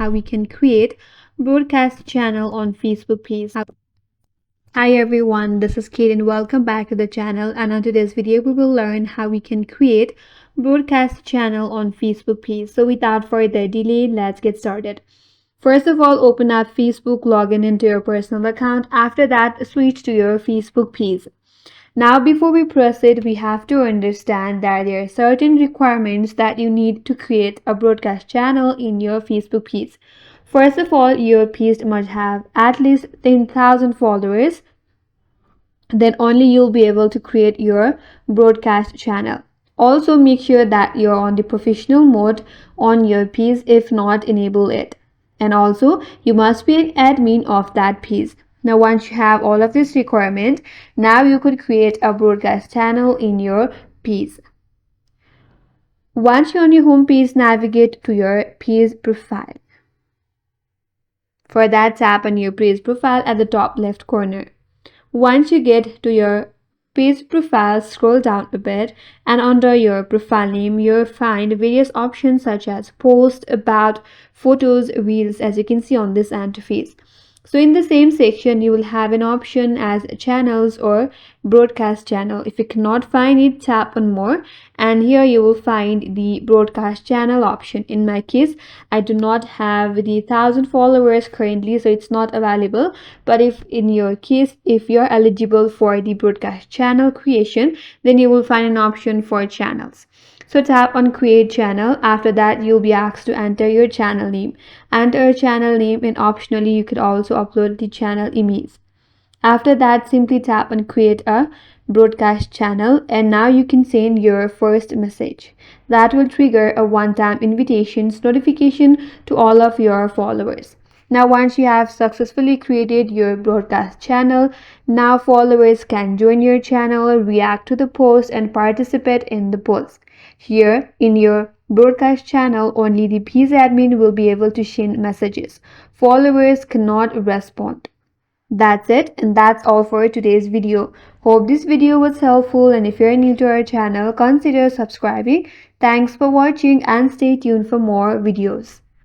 how we can create broadcast channel on Facebook page. Hi everyone, this is Kate and welcome back to the channel, and on today's video we will learn how we can create broadcast channel on Facebook page. So without further delay, let's get started. First of all, open up Facebook, log in into your personal account. After that, switch to your Facebook page. Now, before we proceed, we have to understand that there are certain requirements that you need to create a broadcast channel in your Facebook page. First of all, your page must have at least 10,000 followers. Then only you'll be able to create your broadcast channel. Also, make sure that you're on the professional mode on your page. If not, enable it. And also, you must be an admin of that page. Now, once you have all of this requirement, now you could create a broadcast channel in your page. Once you're on your home page, navigate to your page profile. For that, tap on your page profile at the top left corner. Once you get to your page profile, scroll down a bit, and under your profile name, you'll find various options such as post, about, photos, reels, as you can see on this interface. So in the same section, you will have an option as channels or broadcast channel. If you cannot find it, tap on more, and here you will find the broadcast channel option. In my case, I do not have the 1,000 followers currently, so it's not available. But if in your case, if you're eligible for the broadcast channel creation, then you will find an option for channels. So tap on create channel. After that, you'll be asked to enter your channel name. Enter a channel name, and optionally you could also upload the channel image. After that, simply tap on create a broadcast channel, and now you can send your first message. That will trigger a one-time invitations notification to all of your followers. Now, once you have successfully created your broadcast channel, now followers can join your channel, react to the post, and participate in the post. Here in your broadcast channel, only the page admin will be able to send messages. Followers cannot respond. That's it, and that's all for today's video. Hope this video was helpful, and if you're new to our channel, consider subscribing. Thanks for watching and stay tuned for more videos.